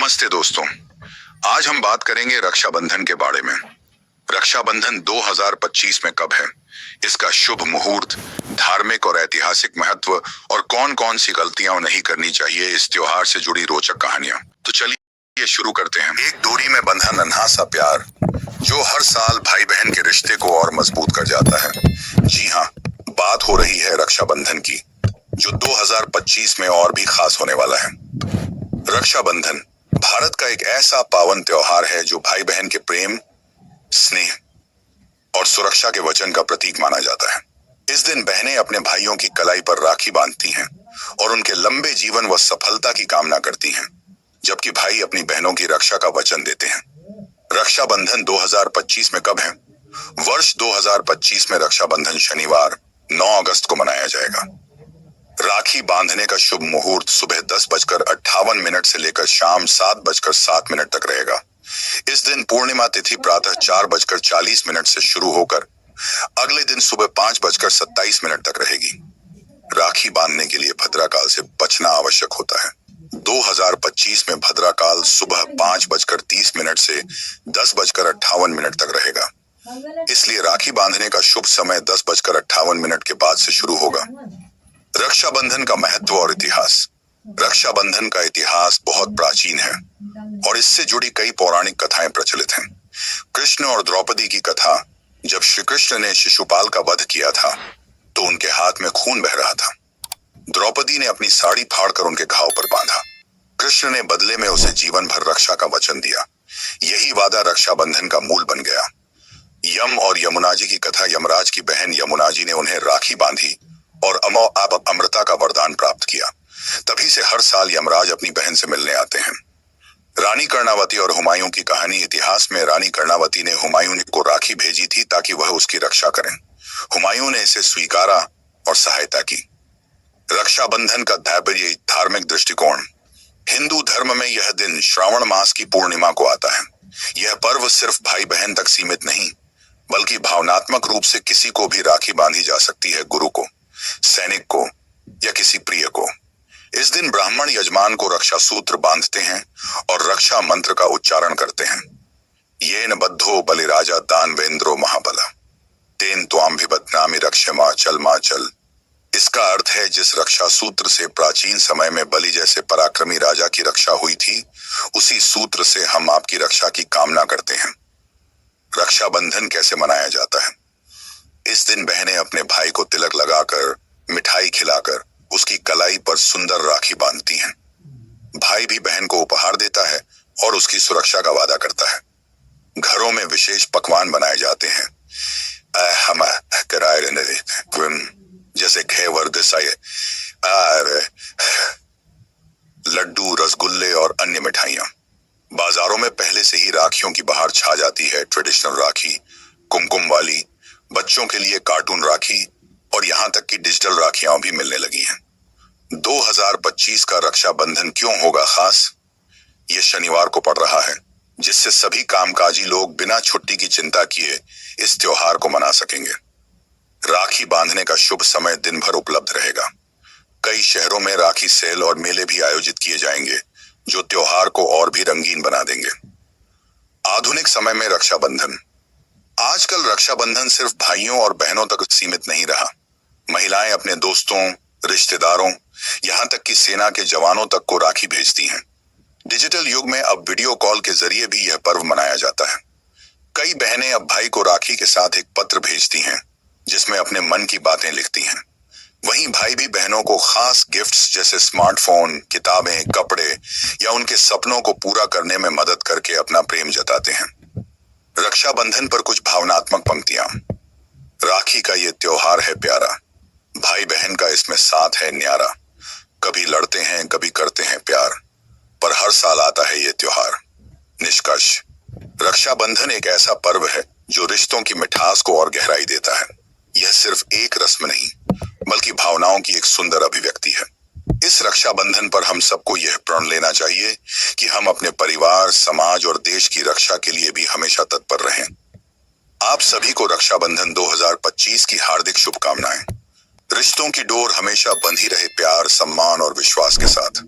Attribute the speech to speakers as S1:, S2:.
S1: नमस्ते दोस्तों। आज हम बात करेंगे रक्षाबंधन के बारे में। रक्षाबंधन 2025 में कब है, इसका शुभ मुहूर्त, धार्मिक और ऐतिहासिक महत्व और कौन कौन सी गलतियां नहीं करनी चाहिए, इस त्योहार से जुड़ी रोचक कहानियां। तो चलिए शुरू करते हैं। एक डोरी में बंधा नन्हा सा प्यार जो हर साल भाई बहन के रिश्ते को और मजबूत कर जाता है। जी हाँ, बात हो रही है रक्षाबंधन की, जो 2025 में और भी खास होने वाला है। रक्षाबंधन भारत का एक ऐसा पावन त्योहार है जो भाई बहन के प्रेम, स्नेह और सुरक्षा के वचन का प्रतीक माना जाता है। इस दिन बहनें अपने भाइयों की कलाई पर राखी बांधती हैं और उनके लंबे जीवन व सफलता की कामना करती हैं, जबकि भाई अपनी बहनों की रक्षा का वचन देते हैं। रक्षाबंधन 2025 में कब है? वर्ष 2025 में रक्षाबंधन शनिवार 9 अगस्त को मनाया जाएगा। राखी बांधने का शुभ मुहूर्त सुबह 10:58 से लेकर शाम 7:07 तक रहेगा। इस दिन पूर्णिमा तिथि प्रातः 4:40 से शुरू होकर अगले दिन सुबह 5:27 तक रहेगी। राखी बांधने के लिए भद्राकाल से बचना आवश्यक होता है। 2025 में भद्राकाल सुबह 5:30 से 10:58 तक रहेगा। इसलिए राखी बांधने का शुभ समय 10:58 के बाद से शुरू होगा। रक्षाबंधन का महत्व और इतिहास। रक्षाबंधन का इतिहास बहुत प्राचीन है और इससे जुड़ी कई पौराणिक कथाएं प्रचलित हैं। कृष्ण और द्रौपदी की कथा। जब श्री कृष्ण ने शिशुपाल का वध किया था तो उनके हाथ में खून बह रहा था। द्रौपदी ने अपनी साड़ी फाड़कर उनके घाव पर बांधा। कृष्ण ने बदले में उसे जीवन भर रक्षा का वचन दिया। यही वादा रक्षाबंधन का मूल बन गया। यम और यमुना जी की कथा। यमराज की बहन यमुना जी ने उन्हें राखी बांधी और अमृता का वरदान प्राप्त किया। तभी से हर साल यमराज अपनी बहन से मिलने आते हैं। रानी कर्णावती और हुमायूं की कहानी। इतिहास में रानी कर्णावती ने हुमायूं को राखी भेजी थी ताकि वह उसकी रक्षा करें। हुमायूं ने इसे स्वीकारा और सहायता की। रक्षाबंधन का धार्मिक दृष्टिकोण। हिंदू धर्म में यह दिन श्रावण मास की पूर्णिमा को आता है। यह पर्व सिर्फ भाई बहन तक सीमित नहीं, बल्कि भावनात्मक रूप से किसी को भी राखी बांधी जा सकती है। गुरु को, सैनिक को या किसी प्रिय को। इस दिन ब्राह्मण यजमान को रक्षा सूत्र बांधते हैं और रक्षा मंत्र का उच्चारण करते हैं। येन बद्धो बलिराजा दानवेंद्रो महाबला तेन त्वाम भी बदनामी रक्ष मां चल। इसका अर्थ है, जिस रक्षा सूत्र से प्राचीन समय में बलि जैसे पराक्रमी राजा की रक्षा हुई थी, उसी सूत्र से हम आपकी रक्षा की कामना करते हैं। रक्षाबंधन कैसे मनाया जाता है? इस दिन बहनें अपने भाई को तिलक लगाकर, मिठाई खिलाकर उसकी कलाई पर सुंदर राखी बांधती हैं। भाई भी बहन को उपहार देता है और उसकी सुरक्षा का वादा करता है। घरों में विशेष पकवान बनाए जाते हैं, जैसे घेवर, लड्डू, रसगुल्ले और अन्य मिठाइयां। बाजारों में पहले से ही राखियों की बहार छा जाती है। ट्रेडिशनल राखी, कुमकुम वाली, बच्चों के लिए कार्टून राखी और यहाँ तक कि डिजिटल राखियां भी मिलने लगी हैं। 2025 का रक्षाबंधन क्यों होगा खास? ये शनिवार को पड़ रहा है, जिससे सभी कामकाजी लोग बिना छुट्टी की चिंता किए इस त्योहार को मना सकेंगे। राखी बांधने का शुभ समय दिन भर उपलब्ध रहेगा। कई शहरों में राखी सेल और मेले भी आयोजित किए जाएंगे, जो त्योहार को और भी रंगीन बना देंगे। आधुनिक समय में रक्षाबंधन। आजकल रक्षाबंधन सिर्फ भाइयों और बहनों तक सीमित नहीं रहा। महिलाएं अपने दोस्तों, रिश्तेदारों, यहाँ तक कि सेना के जवानों तक को राखी भेजती हैं। डिजिटल युग में अब वीडियो कॉल के जरिए भी यह पर्व मनाया जाता है। कई बहनें अब भाई को राखी के साथ एक पत्र भेजती हैं, जिसमें अपने मन की बातें लिखती हैं। वहीं भाई भी बहनों को खास गिफ्ट्स जैसे स्मार्टफोन, किताबें, कपड़े या उनके सपनों को पूरा करने में मदद करके अपना प्रेम जताते हैं। रक्षाबंधन पर कुछ भावनात्मक पंक्तियां। राखी का ये त्योहार है प्यारा, भाई बहन का इसमें साथ है न्यारा। कभी लड़ते हैं, कभी करते हैं प्यार, पर हर साल आता है ये त्योहार। निष्कर्ष, रक्षाबंधन एक ऐसा पर्व है जो रिश्तों की मिठास को और गहराई देता है। यह सिर्फ एक रस्म नहीं, बल्कि भावनाओं की एक सुंदर अभिव्यक्ति है। इस रक्षाबंधन पर हम सबको यह प्रण लेना चाहिए कि हम अपने परिवार, समाज और देश की रक्षा के लिए भी हमेशा तत्पर रहें। आप सभी को रक्षाबंधन 2025 की हार्दिक शुभकामनाएं। रिश्तों की डोर हमेशा बंधी रहे प्यार, सम्मान और विश्वास के साथ।